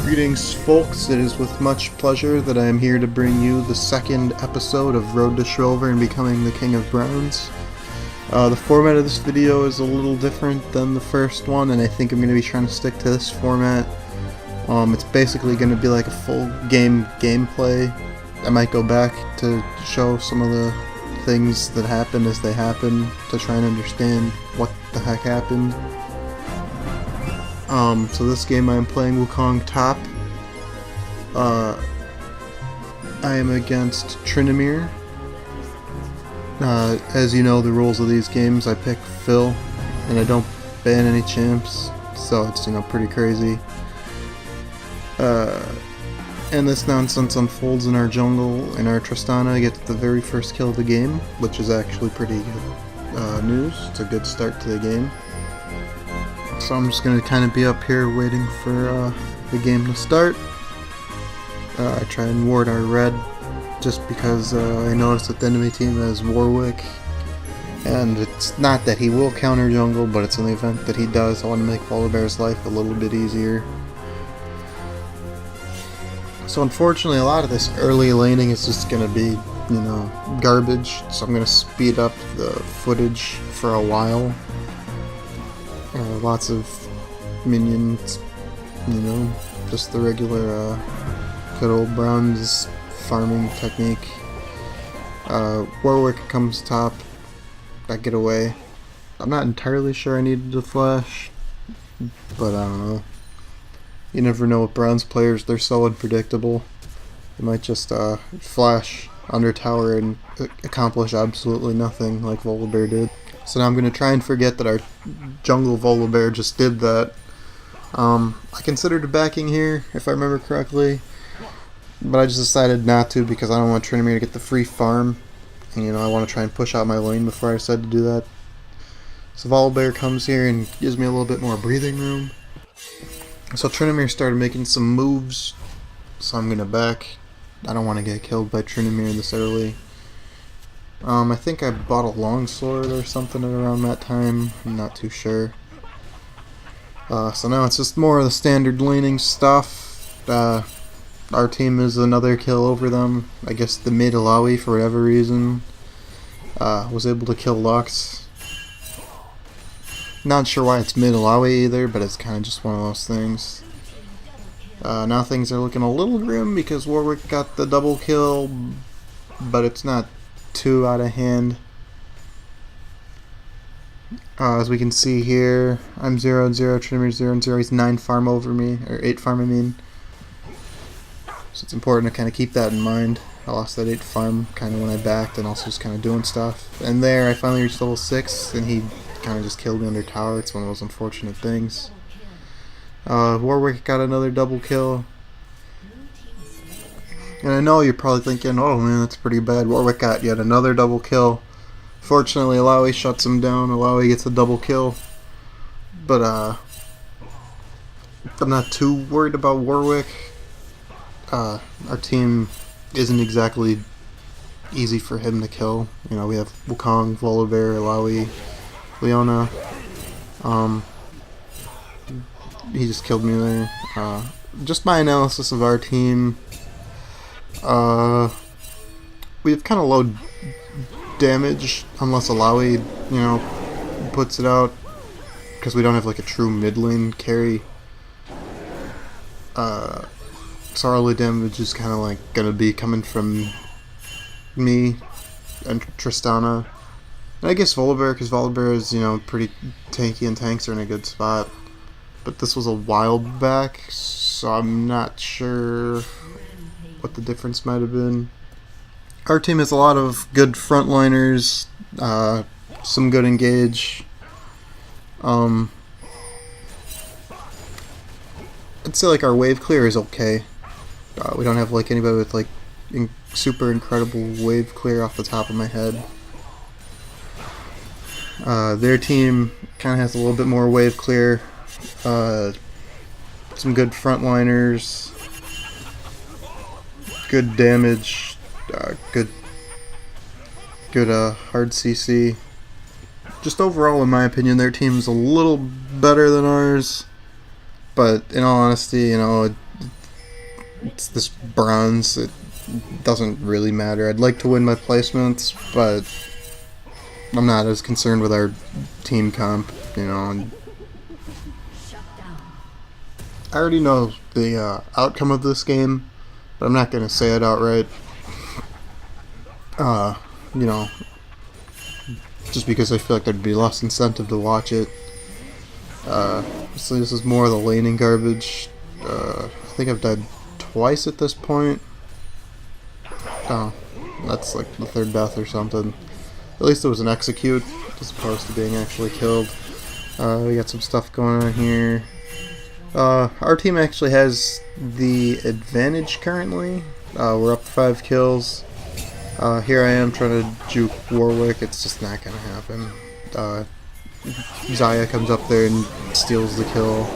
Greetings, folks. It is with much pleasure that I am here to bring you the second episode of Road to Shrilllver and Becoming the King of Browns. The format of this video is a little different than the first one, and I think I'm going to be trying to stick to this format. It's basically going to be like a full gameplay. I might go back to show some of the things that happened as they happened to try and understand what the heck happened. So this game I am playing Wukong top. I am against Shrilllver. As you know, the rules of these games, I pick Phil, and I don't ban any champs, so it's, pretty crazy. And this nonsense unfolds in our jungle, and our Tristana gets the very first kill of the game, which is actually pretty good news. It's a good start to the game. So I'm just going to kind of be up here waiting for the game to start. I try and ward our red just because I noticed that the enemy team has Warwick, and it's not that he will counter jungle, but it's in the event that he does, I want to make Volibear's life a little bit easier. So unfortunately a lot of this early laning is just going to be, garbage, so I'm going to speed up the footage for a while. Lots of minions, just the regular good old Browns farming technique. Warwick comes top, I get away. I'm not entirely sure I needed to flash, but I don't know. You never know with Browns players, they're so unpredictable. They might just flash under tower and accomplish absolutely nothing like Volibear did. So now I'm going to try and forget that our jungle Volibear just did that. I considered backing here, if I remember correctly, but I just decided not to because I don't want Shrilllver to get the free farm. And, I want to try and push out my lane before I decide to do that. So Volibear comes here and gives me a little bit more breathing room. So Shrilllver started making some moves, so I'm going to back. I don't want to get killed by Shrilllver this early. I think I bought a longsword or something at around that time. I'm not too sure. So now it's just more of the standard laning stuff. Our team is another kill over them. I guess the mid Alawi, for whatever reason, was able to kill Lux. Not sure why it's mid Alawi either, but it's kind of just one of those things. Now things are looking a little grim because Warwick got the double kill, but it's not too out of hand. As we can see here, I'm 0 and 0, Shrilllver's 0 and 0, he's 9 farm over me, or 8 farm I mean. So it's important to kind of keep that in mind. I lost that 8 farm kind of when I backed and also just kind of doing stuff. And there I finally reached level 6 and he kind of just killed me under tower. It's one of those unfortunate things. Warwick got another double kill. And I know you're probably thinking, oh man, that's pretty bad. Warwick got yet another double kill. Fortunately, Alawi shuts him down. Alawi gets a double kill. But, I'm not too worried about Warwick. Our team isn't exactly easy for him to kill. We have Wukong, Volibear, Alawi, Leona. He just killed me there. Just my analysis of our team. We have kind of low damage unless Alawi, puts it out, because we don't have like a true mid lane carry. So our early damage is kind of like gonna be coming from me and Tristana, and I guess Volibear, because Volibear is pretty tanky and tanks are in a good spot. But this was a while back, so I'm not sure what the difference might have been. Our team has a lot of good frontliners, some good engage. I'd say like our wave clear is okay. We don't have like anybody with like super incredible wave clear off the top of my head. Their team kind of has a little bit more wave clear. Some good frontliners, good damage, good hard CC. Just overall, in my opinion, their team's a little better than ours. But in all honesty, it's this bronze. It doesn't really matter. I'd like to win my placements, but I'm not as concerned with our team comp, you know. And I already know the outcome of this game, but I'm not going to say it outright. You know, just because I feel like there'd be less incentive to watch it. So this is more of the laning garbage. I think I've died twice at this point. Oh, that's like the third death or something. At least it was an execute as opposed to being actually killed. We got some stuff going on here. Our team actually has the advantage currently. We're up 5 kills. Here I am trying to juke Warwick. It's just not gonna happen. Xayah comes up there and steals the kill.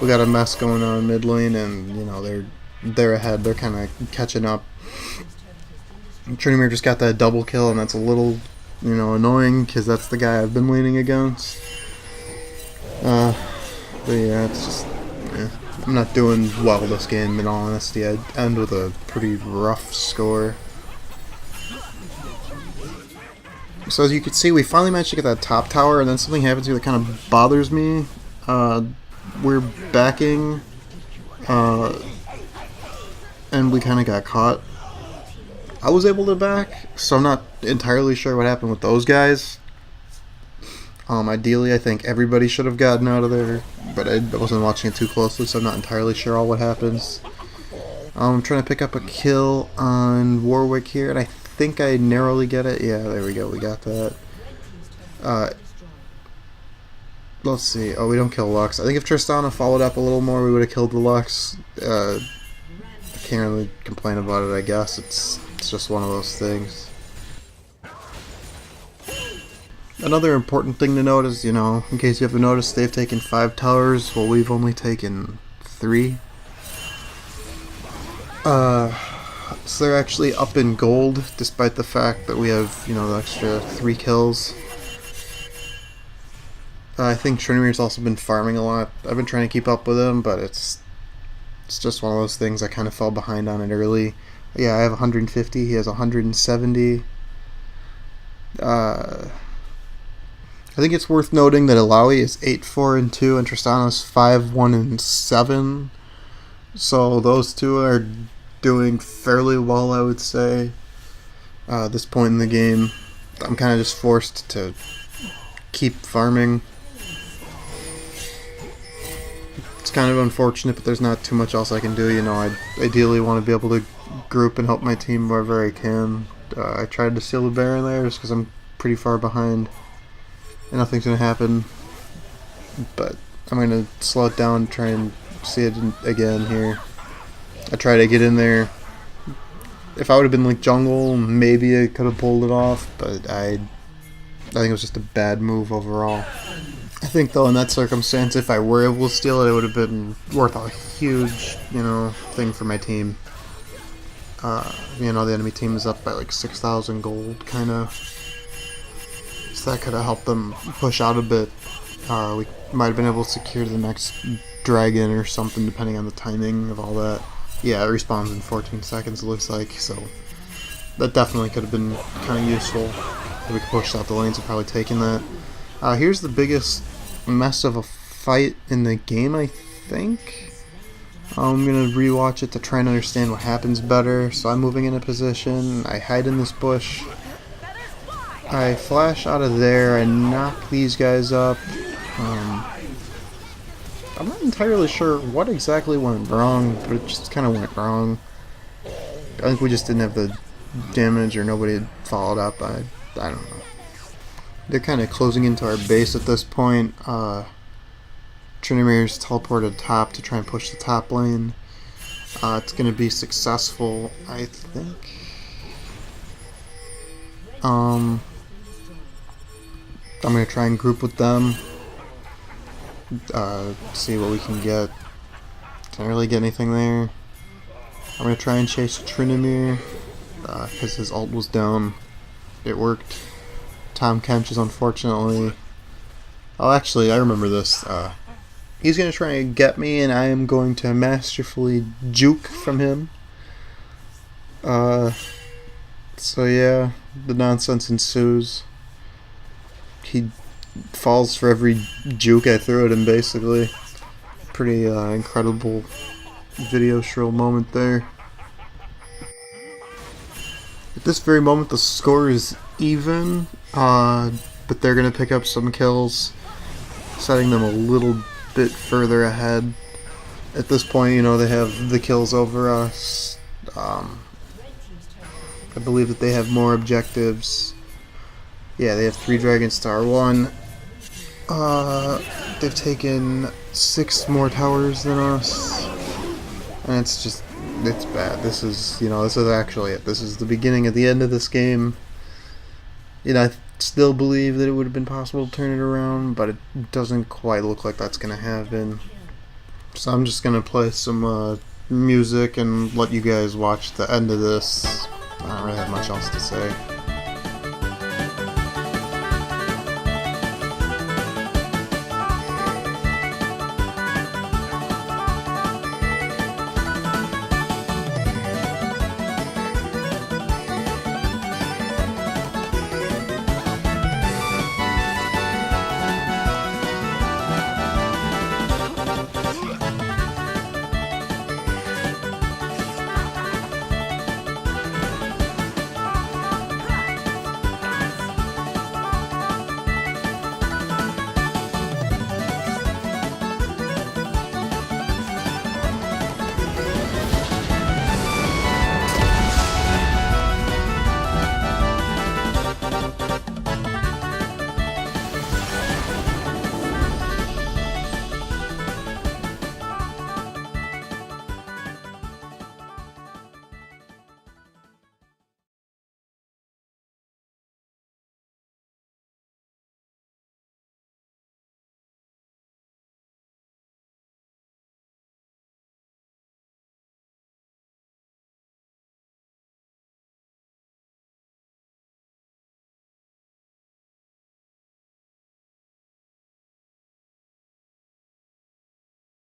We got a mess going on in mid lane, and you know they're ahead. They're kind of catching up. Shrilllver just got that double kill, and that's a little, you know, annoying because that's the guy I've been leaning against. But yeah, it's just, yeah, I'm not doing well this game. In all honesty, I'd end with a pretty rough score. So as you can see, we finally managed to get that top tower, and then something happens here that kind of bothers me. We're backing, and we kind of got caught. I was able to back, so I'm not entirely sure what happened with those guys. Ideally, I think everybody should have gotten out of there, but I wasn't watching it too closely, so I'm not entirely sure all what happens. I'm trying to pick up a kill on Warwick here, and I think I narrowly get it. Yeah, there we go. We got that. Let's see. Oh, we don't kill Lux. I think if Tristana followed up a little more, we would have killed the Lux. I can't really complain about it, I guess. It's just one of those things. Another important thing to note is, you know, in case you haven't noticed, they've taken 5 towers, while we've only taken 3. So they're actually up in gold, despite the fact that we have, you know, the extra 3 kills. I think Shrilllver's also been farming a lot. I've been trying to keep up with him, but it's just one of those things. I kind of fell behind on it early. Yeah, I have 150, he has 170. I think it's worth noting that Alawi is 8-4-2 and Tristana's 5-1-7. So those two are doing fairly well, I would say. At this point in the game, I'm kind of just forced to keep farming. It's kind of unfortunate, but there's not too much else I can do. You know, I ideally want to be able to group and help my team wherever I can. I tried to steal the Baron there just because I'm pretty far behind. And nothing's going to happen. But I'm going to slow it down and try and see it again here. I try to get in there. If I would have been like jungle, maybe I could have pulled it off, but I think it was just a bad move overall. I think though in that circumstance, if I were able to steal it, it would have been worth a huge, you know, thing for my team. You know, the enemy team is up by like 6,000 gold, kind of. So that could have helped them push out a bit. We might have been able to secure the next dragon or something, depending on the timing of all that. Yeah, it respawns in 14 seconds, it looks like, so that definitely could have been kind of useful. If we could push out the lanes and probably taken that. Here's the biggest mess of a fight in the game, I think. I'm going to rewatch it to try and understand what happens better. So I'm moving in a position, I hide in this bush, I flash out of there, I knock these guys up. I'm not entirely sure what exactly went wrong, but it just kind of went wrong. I think we just didn't have the damage, or nobody had followed up. I don't know. They're kind of closing into our base at this point. Shrilllver's teleported top to try and push the top lane. It's going to be successful, I think. I'm going to try and group with them. See what we can get. Can't really get anything there. I'm going to try and chase Shrilllver because his ult was down. It worked. Tom Kench is unfortunately... Oh, actually, I remember this. he's going to try and get me, and I am going to masterfully juke from him. So yeah, the nonsense ensues. He falls for every juke I throw at him, basically. Pretty incredible video Shrill moment there. At this very moment, the score is even, but they're going to pick up some kills, setting them a little bit further ahead. At this point, you know, they have the kills over us. I believe that they have more objectives. Yeah, they have 3 Dragons to our 1. They've taken 6 more towers than us. And it's bad. This is actually it. This is the beginning of the end of this game. You know, I still believe that it would have been possible to turn it around, but it doesn't quite look like that's going to happen. So I'm just going to play some music and let you guys watch the end of this. I don't really have much else to say.